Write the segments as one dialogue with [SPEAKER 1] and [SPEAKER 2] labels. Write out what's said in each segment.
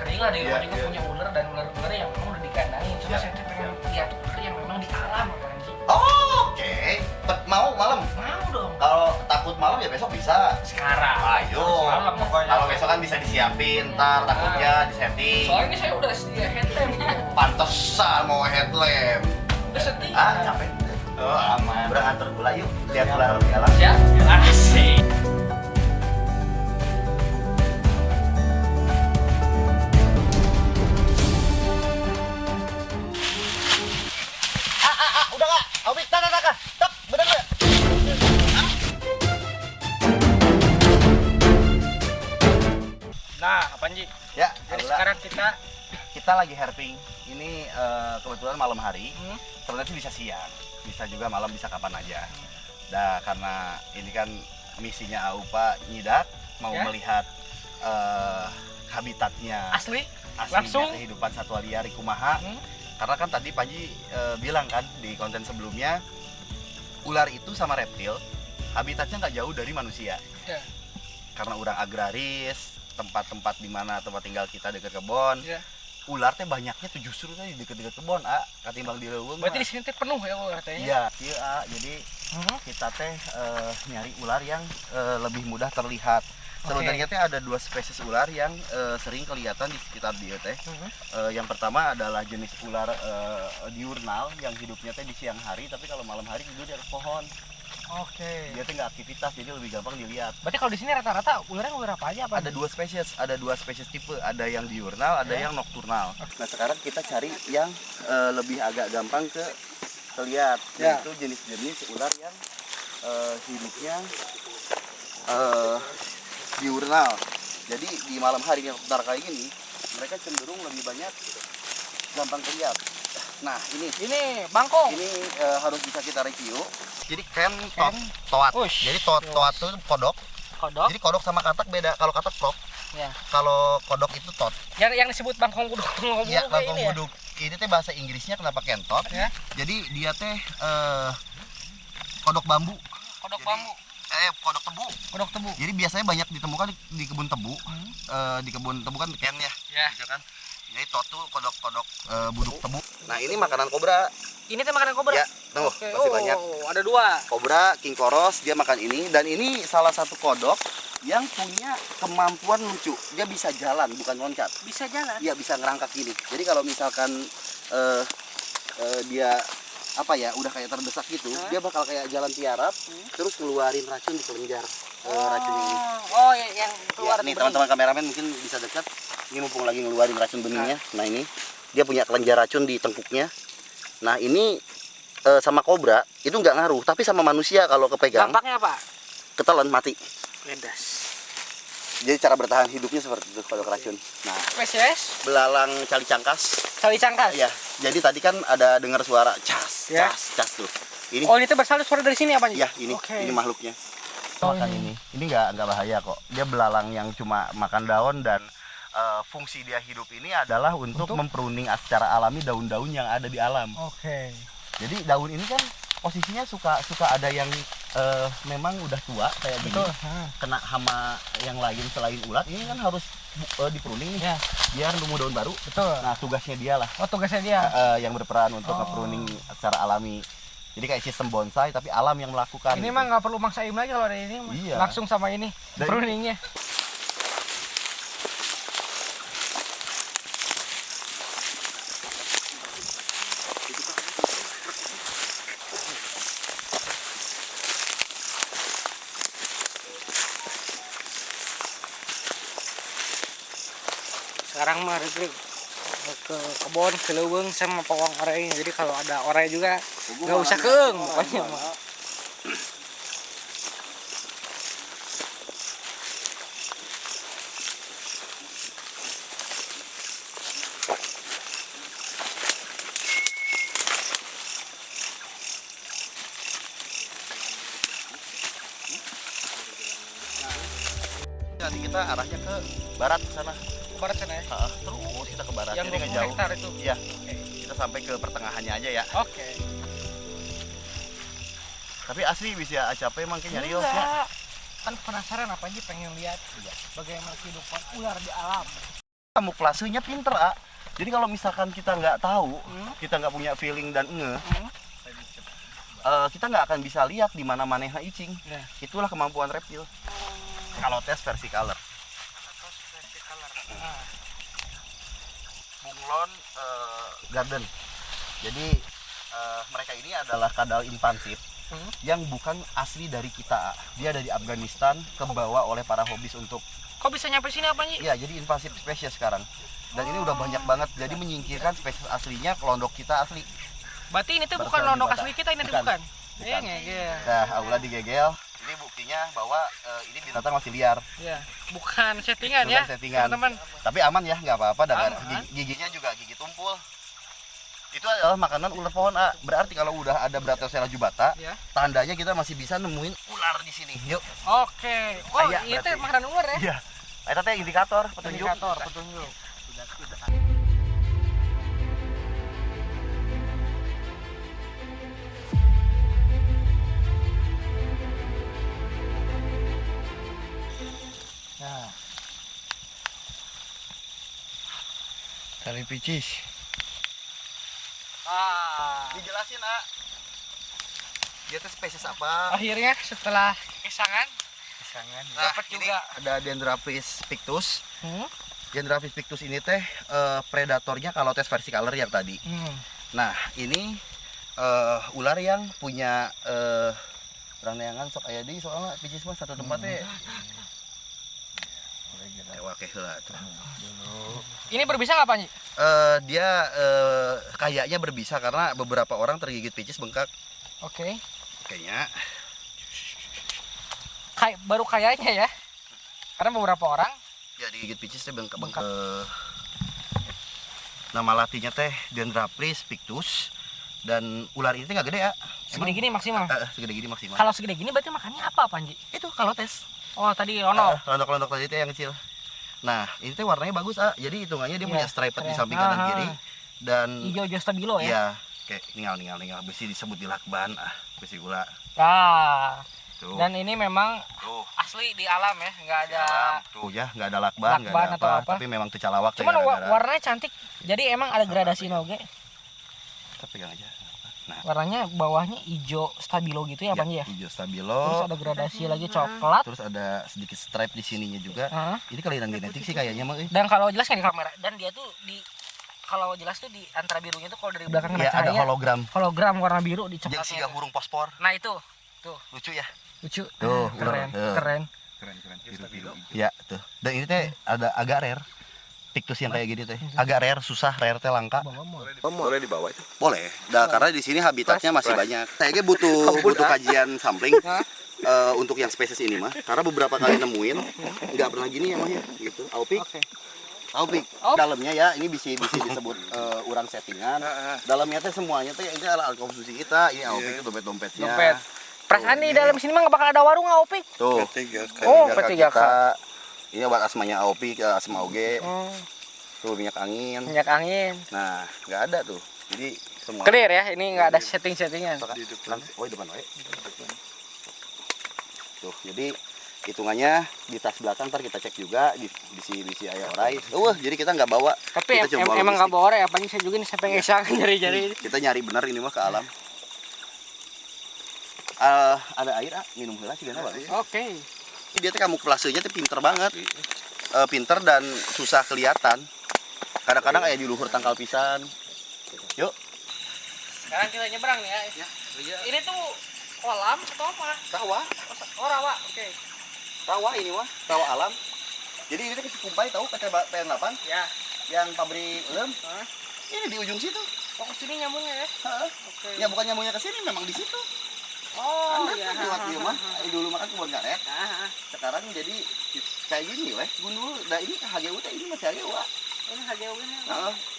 [SPEAKER 1] sering lah di rumah juga punya ular dan ular-ular yang memang udah dikandangin. Cuma saya tuh pengen lihat ular yang memang di alam Panji.
[SPEAKER 2] Oke. Mau malam?
[SPEAKER 1] Mau dong.
[SPEAKER 2] Kalau takut malam ya besok bisa.
[SPEAKER 1] Sekarang.
[SPEAKER 2] Ayo.
[SPEAKER 1] Malam pokoknya.
[SPEAKER 2] Kalau besok kan bisa disiapin, ntar takutnya disetting.
[SPEAKER 1] Soalnya ini saya udah sedia headlamp.
[SPEAKER 2] Pantesan mau headlamp.
[SPEAKER 1] Udah setia.
[SPEAKER 2] Capek. Oh aman. Udah nganter gula yuk. Lihat ular di alam.
[SPEAKER 1] Ya, asik.
[SPEAKER 2] Udah nggak? Awik, tak. Stop, bener nggak?
[SPEAKER 1] Nah, Panji.
[SPEAKER 2] Ya,
[SPEAKER 1] Jadi
[SPEAKER 2] alhamdulillah.
[SPEAKER 1] sekarang
[SPEAKER 2] Kita lagi herping. Ini kebetulan malam hari. Sebenarnya bisa siang, bisa juga malam, bisa kapan aja. Nah, karena ini kan misinya AUPA nyidak, mau melihat habitatnya
[SPEAKER 1] asli
[SPEAKER 2] aslinya
[SPEAKER 1] langsung
[SPEAKER 2] kehidupan satwa liar di kumaha. Karena kan tadi Panji bilang kan di konten sebelumnya, ular itu sama reptil habitatnya nggak jauh dari manusia.
[SPEAKER 1] Ya.
[SPEAKER 2] Karena orang agraris, tempat-tempat di mana tempat tinggal kita dekat kebun.
[SPEAKER 1] Ya.
[SPEAKER 2] Ular teh banyaknya tuh justru teh di dekat-dekat kebun, katimbang di leuweung.
[SPEAKER 1] Berarti di sini teh penuh ya ular teh.
[SPEAKER 2] Iya, iya, jadi kita teh nyari ular yang lebih mudah terlihat. Sebenarnya teh ada dua spesies ular yang sering kelihatan di sekitar dia teh. Yang pertama adalah jenis ular diurnal yang hidupnya teh di siang hari, tapi kalau malam hari tidur di atas pohon.
[SPEAKER 1] Oke.
[SPEAKER 2] Dia teh nggak aktivitas, jadi lebih gampang dilihat.
[SPEAKER 1] Berarti kalau di sini rata-rata ularnya ular apa aja, Pak?
[SPEAKER 2] Ada dua spesies tipe, ada yang diurnal, ada yang nokturnal. Nah sekarang kita cari yang lebih agak gampang terlihat, yaitu jenis-jenis ular yang hidupnya diurnal. Jadi di malam hari yang noktur kayak gini, mereka cenderung lebih banyak gampang terlihat. Nah ini
[SPEAKER 1] bangkong.
[SPEAKER 2] ini harus bisa kita review. Jadi toat. Jadi toat itu kodok.
[SPEAKER 1] Kodok.
[SPEAKER 2] Jadi kodok sama katak beda. Kalau katak frog,
[SPEAKER 1] Ya.
[SPEAKER 2] kalau kodok itu tot.
[SPEAKER 1] Yang disebut bangkong buduk
[SPEAKER 2] Ya, bangkong buduk. Ini teh bahasa Inggrisnya kenapa kentot?
[SPEAKER 1] Ya.
[SPEAKER 2] Jadi dia teh kodok bambu.
[SPEAKER 1] Kodok bambu.
[SPEAKER 2] Kodok tebu.
[SPEAKER 1] Kodok tebu.
[SPEAKER 2] Jadi biasanya banyak ditemukan di kebun tebu. Di kebun tebu kan ken ya. Gitu kan. Jadi tot tuh kodok-kodok buduk tebu. Nah, ini makanan kobra.
[SPEAKER 1] Ini teh makanan kobra.
[SPEAKER 2] Ya, tuh masih banyak.
[SPEAKER 1] Ada dua.
[SPEAKER 2] Kobra, king koros, dia makan ini. Dan ini salah satu kodok yang punya kemampuan lucu. Dia bisa jalan, bukan loncat.
[SPEAKER 1] Bisa jalan.
[SPEAKER 2] Iya, bisa ngerangkak gini. Jadi kalau misalkan dia udah kayak terdesak gitu, dia bakal kayak jalan tiarap, terus ngeluarin racun di kelenjar racun ini.
[SPEAKER 1] Oh, yang keluar
[SPEAKER 2] Nih teman-teman kameramen mungkin bisa dekat. Ini mumpung lagi ngeluarin racun benihnya. Nah ini dia punya kelenjar racun di tengkuknya. Nah ini sama kobra itu nggak ngaruh, tapi sama manusia kalau kepegang.
[SPEAKER 1] Dampaknya apa?
[SPEAKER 2] Ketelan mati.
[SPEAKER 1] Ledas.
[SPEAKER 2] Jadi cara bertahan hidupnya seperti itu kalau keracun. Nah,
[SPEAKER 1] spesies
[SPEAKER 2] belalang cali cangkas.
[SPEAKER 1] Cali cangkas.
[SPEAKER 2] Ya, jadi tadi kan ada dengar suara cas,
[SPEAKER 1] Ya.
[SPEAKER 2] cas tuh. Ini.
[SPEAKER 1] Oh, ini tuh berasal suara dari sini apa?
[SPEAKER 2] Ya, ini makhluknya. Makan ini nggak bahaya kok. Dia belalang yang cuma makan daun dan fungsi dia hidup ini adalah untuk mempruning secara alami daun-daun yang ada di alam.
[SPEAKER 1] Oke.
[SPEAKER 2] Jadi daun ini kan posisinya suka ada yang memang udah tua kayak gini, kena hama yang lain selain ulat, ini kan harus dipruning nih, biar nemu daun baru.
[SPEAKER 1] Betul.
[SPEAKER 2] Nah tugasnya dia lah.
[SPEAKER 1] Oh, tugasnya dia.
[SPEAKER 2] Yang berperan untuk nge-pruning secara alami. Jadi kayak sistem bonsai tapi alam yang melakukan.
[SPEAKER 1] Ini mah nggak perlu maksa lagi kalau ada ini, langsung sama ini pruningnya. Sekarang mah ke kebun, ke leuweung sama pawang orangnya. Jadi kalau ada orang juga nggak usah keung pokoknya mah.
[SPEAKER 2] Nanti kita arahnya ke barat ke sana.
[SPEAKER 1] Barat sana ya?
[SPEAKER 2] Terus kita ke barat.
[SPEAKER 1] Yang
[SPEAKER 2] jadi nggak jauh.
[SPEAKER 1] hektar itu?
[SPEAKER 2] Iya. Kita sampai ke pertengahannya aja ya.
[SPEAKER 1] Oke.
[SPEAKER 2] Tapi asli bisa capek emang kayak nyari ya.
[SPEAKER 1] Kan penasaran apa aja pengen lihat bagaimana kehidupan ular di alam.
[SPEAKER 2] kamuflasenya pinter, A. Jadi kalau misalkan kita nggak tahu, kita nggak punya feeling dan kita nggak akan bisa lihat di mana manehna icing.
[SPEAKER 1] Ya.
[SPEAKER 2] Itulah kemampuan reptil. Kalau tes versi color. Bunglon garden. Jadi mereka ini adalah kadal invasif yang bukan asli dari kita. Dia dari Afghanistan, kebawa oleh para hobis untuk.
[SPEAKER 1] Kok bisa nyampe sini apa Nyi?
[SPEAKER 2] Ya, jadi invasif spesies sekarang. Dan ini udah banyak banget. Jadi menyingkirkan spesies aslinya, kelondok kita asli.
[SPEAKER 1] Berarti ini tuh bukan
[SPEAKER 2] Berasal
[SPEAKER 1] londok
[SPEAKER 2] di
[SPEAKER 1] asli kita, ini tuh bukan.
[SPEAKER 2] Bukan.
[SPEAKER 1] Iya ngegel.
[SPEAKER 2] Nah, Aula digegel. Ini buktinya bahwa ini binatang masih liar.
[SPEAKER 1] Iya. Bukan settingan ya.
[SPEAKER 2] Bukan settingan.
[SPEAKER 1] Teman-teman.
[SPEAKER 2] Tapi aman ya, nggak apa-apa. Dan
[SPEAKER 1] Aman.
[SPEAKER 2] giginya juga gigi tumpul. Itu adalah makanan ular pohon, A. Berarti kalau udah ada Brachycela jubata,
[SPEAKER 1] Ya.
[SPEAKER 2] tandanya kita masih bisa nemuin ular di sini. Yuk.
[SPEAKER 1] Oke. Oh,
[SPEAKER 2] Kayak
[SPEAKER 1] itu
[SPEAKER 2] berarti.
[SPEAKER 1] makanan ular ya?
[SPEAKER 2] Iya. Itu teh indikator petunjuk.
[SPEAKER 1] Indikator petunjuk.
[SPEAKER 2] Nah. Tali picis. Dijelasin, A. Dia tuh spesies apa?
[SPEAKER 1] Akhirnya setelah kesangan
[SPEAKER 2] Nah,
[SPEAKER 1] dapat
[SPEAKER 2] ini
[SPEAKER 1] juga.
[SPEAKER 2] ada Dendrophis pictus.
[SPEAKER 1] Hmm?
[SPEAKER 2] Dendrophis pictus ini teh predatornya kalau tes versi color yang tadi. Nah, ini ular yang punya rangneangan sok aya deui soalnya picis mah satu tempat teh. Oke, lah tuh.
[SPEAKER 1] Ini berbisa nggak Pak Nyi?
[SPEAKER 2] Dia kayaknya berbisa karena beberapa orang tergigit picis bengkak.
[SPEAKER 1] Oke.
[SPEAKER 2] Kayaknya.
[SPEAKER 1] Baru kayaknya ya. Karena beberapa orang
[SPEAKER 2] Ya digigit picis teh bengkak. Nama latinnya teh Dendrophis pictus dan ular ini teh nggak gede ya.
[SPEAKER 1] segede gini maksimal.
[SPEAKER 2] Segede gini maksimal.
[SPEAKER 1] Kalau segede gini berarti makannya apa Pak Nyi?
[SPEAKER 2] Itu kalau tes.
[SPEAKER 1] Oh, tadi lono.
[SPEAKER 2] Londok-londok tadi teh yang kecil. Nah, ini teh warnanya bagus, A. Jadi hitungannya dia punya striped di samping kanan kiri dan
[SPEAKER 1] Hijau stabilo ya.
[SPEAKER 2] ya kayak ningal besi disebut di lakban, besi gula.
[SPEAKER 1] Ah.
[SPEAKER 2] Tuh.
[SPEAKER 1] Dan ini memang
[SPEAKER 2] Tuh.
[SPEAKER 1] asli di alam ya, nggak ada.
[SPEAKER 2] Tuh ya, nggak ada lakban, nggak
[SPEAKER 1] Lakban
[SPEAKER 2] ada
[SPEAKER 1] atau
[SPEAKER 2] apa,
[SPEAKER 1] apa.
[SPEAKER 2] tapi memang tecalawak.
[SPEAKER 1] Cuman warnanya cantik. Jadi emang ada gradasi oge.
[SPEAKER 2] Kita pegang aja. Nah,
[SPEAKER 1] Warnanya bawahnya hijau stabilo gitu ya, Pak Nyi ya.
[SPEAKER 2] hijau stabilo.
[SPEAKER 1] Terus ada gradasi lagi coklat.
[SPEAKER 2] Terus ada sedikit stripe di sininya juga.
[SPEAKER 1] Hah?
[SPEAKER 2] Ini kelainan genetik sih kayaknya mah.
[SPEAKER 1] Dan kalau jelas kan di kamera, dan dia tuh kalau jelas tuh di antara birunya tuh kalau dari belakang
[SPEAKER 2] Ya,
[SPEAKER 1] ada
[SPEAKER 2] ada
[SPEAKER 1] cahaya,
[SPEAKER 2] hologram.
[SPEAKER 1] warna biru di
[SPEAKER 2] Yang
[SPEAKER 1] coklatnya.
[SPEAKER 2] siga burung fosfor.
[SPEAKER 1] Nah itu tuh
[SPEAKER 2] Lucu ya.
[SPEAKER 1] lucu.
[SPEAKER 2] Tuh,
[SPEAKER 1] Keren,
[SPEAKER 2] ular.
[SPEAKER 1] keren.
[SPEAKER 3] Biru-biru.
[SPEAKER 2] Ya, tuh. Dan ini teh ada agak rare. Pictus yang kayak gini teh. Agak rare, susah, rare teh langka.
[SPEAKER 3] Boleh dibawa itu.
[SPEAKER 2] Boleh. Karena di sini habitatnya masih banyak. Saya butuh kajian sampling untuk yang spesies ini mah. Karena beberapa kali nemuin nggak pernah gini ya mah ya, gitu. Aupik.
[SPEAKER 1] Oke.
[SPEAKER 2] Aupik. Dalamnya ya ini bisa disebut urang settingan. Dalamnya teh semuanya teh ini adalah alat konsumsi kita. Ini aupik itu dompet-dompetnya.
[SPEAKER 1] Dompet. Perasaan di dalam sini mah nggak bakal ada warung Aopik.
[SPEAKER 2] Tuh.
[SPEAKER 1] Oh,
[SPEAKER 2] P3K.
[SPEAKER 1] P3K.
[SPEAKER 2] Ini buat asmanya aupik, asma oge.
[SPEAKER 1] Oh,
[SPEAKER 2] Tuh minyak angin.
[SPEAKER 1] minyak angin.
[SPEAKER 2] Nah, nggak ada tuh. Jadi semua.
[SPEAKER 1] Clear ya, ini nggak ada setting-settingan.
[SPEAKER 2] Oh, di depan, tuh, jadi hitungannya di tas belakang ntar kita cek juga di ayah orai. Jadi kita nggak bawa.
[SPEAKER 1] Tapi
[SPEAKER 2] Kita coba
[SPEAKER 1] emang nggak
[SPEAKER 2] logistik.
[SPEAKER 1] bawa orang ya, Pak Nyi, saya juga nih sampai ngesang jari-jari.
[SPEAKER 2] Kita nyari bener ini mah ke alam. Ada air, minum heula sih bagus.
[SPEAKER 1] Oke.
[SPEAKER 2] Dia tuh kamuflasenya tuh pinter banget. Pinter dan susah kelihatan. Kadang-kadang kayak di luhur tangkal pisan. Yuk.
[SPEAKER 1] Sekarang kita nyebrang nih ya. Ini tuh kolam atau apa?
[SPEAKER 2] Rawa.
[SPEAKER 1] Oh, rawa. Oke.
[SPEAKER 2] Rawa ini mah, rawa alam. Jadi ini tuh Cikumpai tahu PT PN8
[SPEAKER 1] Ya.
[SPEAKER 2] yang pabrik lem.
[SPEAKER 1] Hah?
[SPEAKER 2] Ini di ujung situ.
[SPEAKER 1] Oh, ke sini nyambungnya ya. Oke.
[SPEAKER 2] Ya bukan nyambungnya ke sini, memang di situ.
[SPEAKER 1] Oh,
[SPEAKER 2] Anda
[SPEAKER 1] ya.
[SPEAKER 2] kan lewat dia mah. Dulu makan kebun karet.
[SPEAKER 1] Ah,
[SPEAKER 2] Sekarang jadi kayak gini weh. Gundul, nah ini HGU teh ini masih HGU.
[SPEAKER 1] ini HGU ini.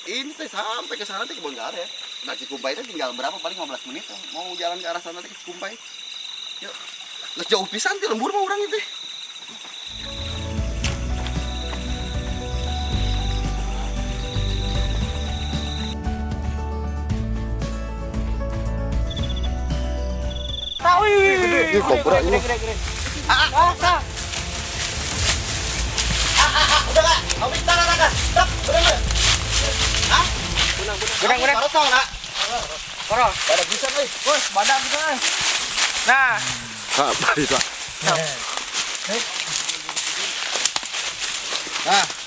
[SPEAKER 2] Ini teh sampai ke sana teh kebun karet. Nah Cikumpai teh tinggal berapa paling 15 menit tuh. Mau jalan ke arah sana teh ke Cikumpai. Yuk. Geus jauh pisan ti lembur mah urang itu.
[SPEAKER 1] Tahu.
[SPEAKER 2] Ini kobra ini.
[SPEAKER 1] Gede.
[SPEAKER 2] Udah enggak? Habis tangan. Stop. Koros tau nak?
[SPEAKER 1] Koros.
[SPEAKER 2] Ada bisa nih.
[SPEAKER 1] Bos, badak gitu kan. Nah,
[SPEAKER 3] Apa itu?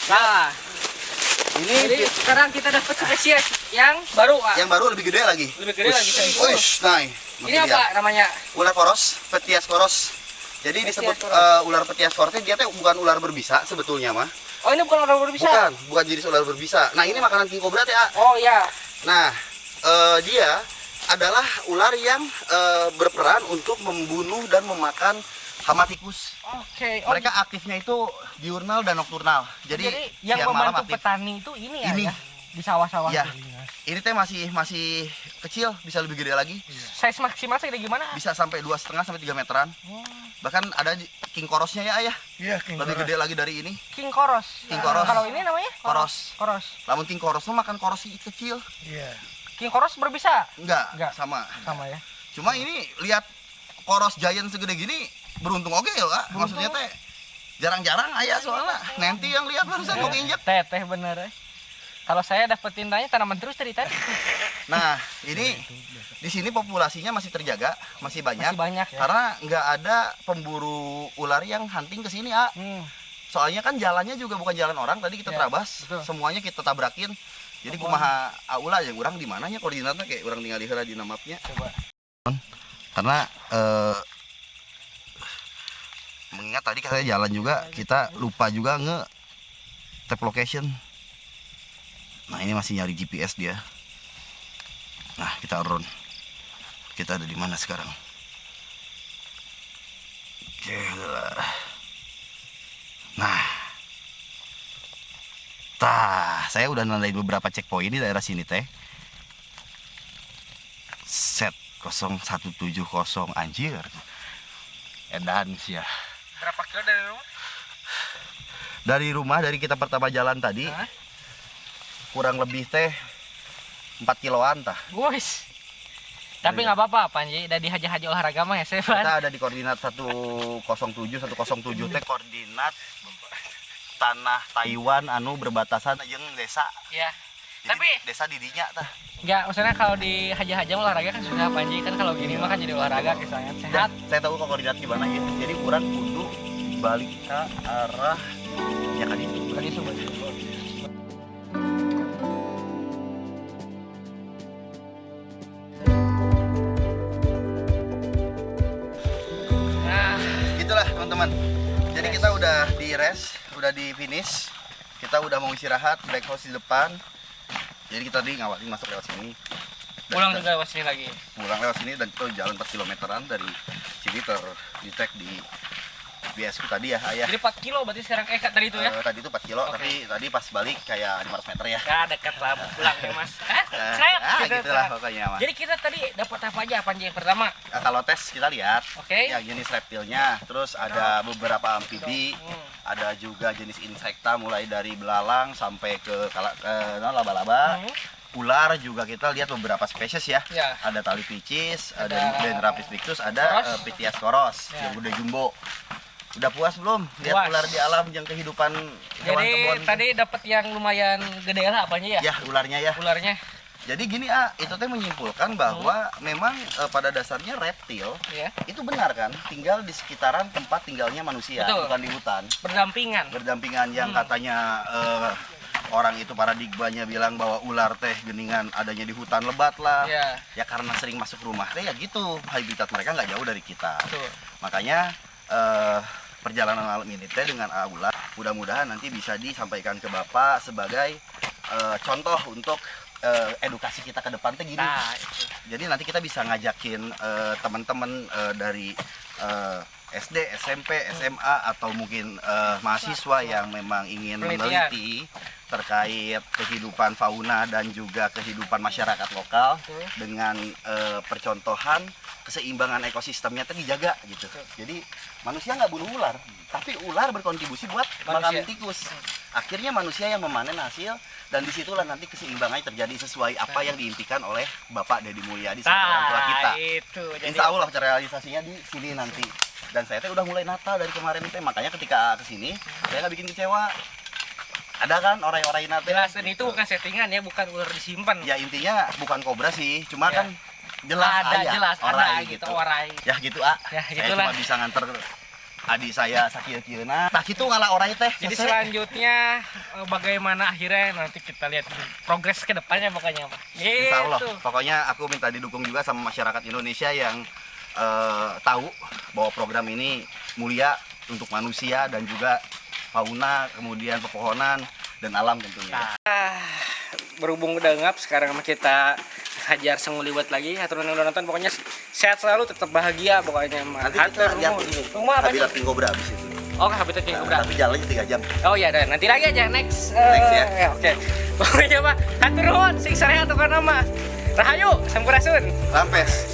[SPEAKER 2] Nah,
[SPEAKER 1] ini
[SPEAKER 2] ini
[SPEAKER 1] sekarang kita dapat spesies yang baru, Pak.
[SPEAKER 2] yang baru lebih gede lagi.
[SPEAKER 1] Lebih gede lagi.
[SPEAKER 2] Wih, nah.
[SPEAKER 1] Ini apa namanya?
[SPEAKER 2] Ular koros, Petias koros. Jadi disebut ular Petias koros dia tuh bukan ular berbisa sebetulnya mah.
[SPEAKER 1] Oh, ini bukan ular berbisa.
[SPEAKER 2] Bukan jenis ular berbisa. Nah, ini makanan king cobra ya.
[SPEAKER 1] Oh iya.
[SPEAKER 2] Nah, dia adalah ular yang berperan untuk membunuh dan memakan hama tikus.
[SPEAKER 1] Oke.
[SPEAKER 2] Mereka aktifnya itu diurnal dan nokturnal. Jadi
[SPEAKER 1] yang
[SPEAKER 2] siang malam
[SPEAKER 1] membantu
[SPEAKER 2] aktif.
[SPEAKER 1] petani itu ini ya,
[SPEAKER 2] Ini.
[SPEAKER 1] ya? Di sawah-sawah.
[SPEAKER 2] Ya.
[SPEAKER 1] Ini.
[SPEAKER 2] Ini teh masih kecil, bisa lebih gede lagi.
[SPEAKER 1] Size maksimal segede gimana?
[SPEAKER 2] Bisa sampai 2,5 sampai 3 meteran. Bahkan ada king korosnya ya, Ayah.
[SPEAKER 4] Iya, king
[SPEAKER 2] Lebih
[SPEAKER 4] koros.
[SPEAKER 2] gede lagi dari ini.
[SPEAKER 1] King koros.
[SPEAKER 2] King koros.
[SPEAKER 1] Kalau ini namanya?
[SPEAKER 2] Koros.
[SPEAKER 1] Koros.
[SPEAKER 2] Namun king koros tuh makan koros kecil.
[SPEAKER 4] Iya.
[SPEAKER 1] King koros berbisa.
[SPEAKER 2] Enggak, sama.
[SPEAKER 1] Sama ya.
[SPEAKER 2] Cuma ini lihat koros giant segede gini beruntung oke ya, Kak. Maksudnya teh jarang-jarang ayah soalnya. Nanti yang lihat barusan mau injek.
[SPEAKER 1] Teh bener ya. Kalau saya dapetin tanaman terus dari tadi.
[SPEAKER 2] Nah, ini di sini populasinya masih terjaga, masih banyak.
[SPEAKER 1] Masih banyak ya.
[SPEAKER 2] Karena nggak ada pemburu ular yang hunting ke sini, ah. Soalnya kan jalannya juga bukan jalan orang, tadi kita
[SPEAKER 1] Ya,
[SPEAKER 2] terabas,
[SPEAKER 1] betul.
[SPEAKER 2] semuanya kita tabrakin. Jadi kumaha aula ya, orang di mananya koordinatnya kayak orang tinggal di heula di mapnya.
[SPEAKER 1] Coba.
[SPEAKER 2] Karena mengingat tadi katanya jalan juga, kita lupa juga tap location. Nah, ini masih nyari GPS dia. Nah, kita run. Kita ada di mana sekarang? Oke, adalah. Nah, saya udah nandain beberapa checkpoint di daerah sini teh. Set 0170 anjir. Edan sih ya.
[SPEAKER 1] Berapa kilo dari rumah?
[SPEAKER 2] Dari kita pertama jalan tadi, kurang lebih teh 4 kiloan tah.
[SPEAKER 1] Guys. Tapi nggak apa-apa, Panji. Udah dihaja-haja olahraga mah ya, Sevan.
[SPEAKER 2] Kita ada di koordinat 107 teh koordinat tanah Taiwan anu berbatasan jeung desa.
[SPEAKER 1] Ya.
[SPEAKER 2] Jadi
[SPEAKER 1] Tapi
[SPEAKER 2] desa didinya tah.
[SPEAKER 1] nggak, maksudnya kalau dihaja-haja olahraga kan sudah, Panji. Kan kalau gini mah kan jadi olahraga misalnya sehat.
[SPEAKER 2] Saya tahu koordinat gimana ya. Jadi kurang kudu balik ke arah ya kan itu.
[SPEAKER 1] Tadi sobat.
[SPEAKER 2] Gitulah teman-teman. Jadi kita udah di rest, udah di finish. Kita udah mau istirahat, black house di depan. Jadi kita tadi ngawakin masuk lewat sini. Dan
[SPEAKER 1] Pulang
[SPEAKER 2] kita
[SPEAKER 1] juga lewat sini lagi.
[SPEAKER 2] pulang lewat sini dan kita jalan 4 kilometeran dari sini terdetek di BSku tadi ya, Ayah.
[SPEAKER 1] Jadi 4 kilo berarti sekarang tadi itu ya.
[SPEAKER 2] Tadi itu 4 kilo,
[SPEAKER 1] Oke.
[SPEAKER 2] tapi tadi pas balik kayak 500 meter ya.
[SPEAKER 1] Ya dekat lah pulang ya, Mas.
[SPEAKER 2] Gitu lah pokoknya mah.
[SPEAKER 1] Jadi kita tadi dapat apa aja, Panji? Yang pertama,
[SPEAKER 2] Nah, kalau tes kita lihat
[SPEAKER 1] oke.
[SPEAKER 2] yang jenis reptilnya, terus ada beberapa amfibi, ada juga jenis insekta mulai dari belalang sampai ke laba-laba. Ular juga kita lihat beberapa spesies ya.
[SPEAKER 1] Ya.
[SPEAKER 2] Ada tali picis, ada
[SPEAKER 1] Ada
[SPEAKER 2] Dendrapis pictus, ada
[SPEAKER 1] koros.
[SPEAKER 2] Pitias koros
[SPEAKER 1] Ya.
[SPEAKER 2] yang udah jumbo. Udah puas belum lihat
[SPEAKER 1] Puas.
[SPEAKER 2] ular di alam yang kehidupan hewan
[SPEAKER 1] Jadi
[SPEAKER 2] kebun?
[SPEAKER 1] tadi dapat yang lumayan gede lah apanya ya?
[SPEAKER 2] Ya, ularnya ya.
[SPEAKER 1] Ularnya.
[SPEAKER 2] Jadi gini itu teh menyimpulkan bahwa memang pada dasarnya reptil
[SPEAKER 1] Ya.
[SPEAKER 2] itu benar kan tinggal di sekitaran tempat tinggalnya manusia,
[SPEAKER 1] Betul.
[SPEAKER 2] bukan di hutan.
[SPEAKER 1] Berdampingan.
[SPEAKER 2] Berdampingan yang katanya orang itu paradigmanya bilang bahwa ular teh geningan adanya di hutan lebat lah.
[SPEAKER 1] Ya.
[SPEAKER 2] Ya karena sering masuk rumah teh ya gitu. Habitat mereka nggak jauh dari kita.
[SPEAKER 1] Betul.
[SPEAKER 2] Makanya perjalanan malam ini teh dengan ular mudah-mudahan nanti bisa disampaikan ke Bapak sebagai contoh untuk edukasi kita ke depan teh gini.
[SPEAKER 1] Nah, itu.
[SPEAKER 2] Jadi nanti kita bisa ngajakin teman-teman dari SD, SMP, SMA atau mungkin mahasiswa yang memang ingin
[SPEAKER 1] Penelitian.
[SPEAKER 2] meneliti terkait kehidupan fauna dan juga kehidupan masyarakat lokal
[SPEAKER 1] Betul.
[SPEAKER 2] dengan percontohan keseimbangan ekosistemnya itu dijaga gitu. Jadi manusia nggak bunuh ular, tapi ular berkontribusi buat
[SPEAKER 1] Manusia.
[SPEAKER 2] makan tikus. Akhirnya manusia yang memanen hasil dan disitulah nanti keseimbangannya terjadi sesuai apa yang diimpikan oleh Bapak Deddy Mulyadi sebagai orang tua kita.
[SPEAKER 1] Itu. Jadi
[SPEAKER 2] Insya Allah realisasinya di sini nanti. Dan saya teh udah mulai Natal dari kemarin teh, makanya ketika ke sini saya nggak bikin kecewa. Ada kan orai-orai nate.
[SPEAKER 1] Jelas, dan itu bukan settingan ya, bukan ular disimpan.
[SPEAKER 2] Ya intinya bukan kobra sih, cuma
[SPEAKER 1] Ya.
[SPEAKER 2] kan jelas
[SPEAKER 1] Ada,
[SPEAKER 2] aya
[SPEAKER 1] jelas
[SPEAKER 2] orai
[SPEAKER 1] ada gitu, orai.
[SPEAKER 2] Ya gitu ah.
[SPEAKER 1] Ya,
[SPEAKER 2] Saya
[SPEAKER 1] gitulah.
[SPEAKER 2] cuma bisa nganter adik saya sakieu-kieuna. Tah kitu ngalah orai teh.
[SPEAKER 1] Jadi
[SPEAKER 2] selesai.
[SPEAKER 1] selanjutnya bagaimana akhirnya nanti kita lihat progres ke depannya pokoknya Pak.
[SPEAKER 2] Insya Allah.
[SPEAKER 1] Gitu.
[SPEAKER 2] Pokoknya aku minta didukung juga sama masyarakat Indonesia yang tahu bahwa program ini mulia untuk manusia dan juga fauna, kemudian pepohonan dan alam tentunya.
[SPEAKER 1] Berhubung udah ngap, sekarang sama kita hajar senguliwat lagi. Hatur yang udah nonton, pokoknya sehat selalu, tetap bahagia pokoknya.
[SPEAKER 2] Nanti kita lihat ini
[SPEAKER 1] rumah apa
[SPEAKER 2] Habitat
[SPEAKER 1] nih?
[SPEAKER 2] King Cobra abis itu.
[SPEAKER 1] Oh, habitat King Cobra.
[SPEAKER 2] Tapi jalannya 3 jam.
[SPEAKER 1] Oh iya, dan nanti lagi aja next.
[SPEAKER 2] Next ya.
[SPEAKER 1] Oke. Pokoknya Pak, hatur nuhun, sing sarehat tukang nama. Rahayu, sampurasun.
[SPEAKER 2] Rampes.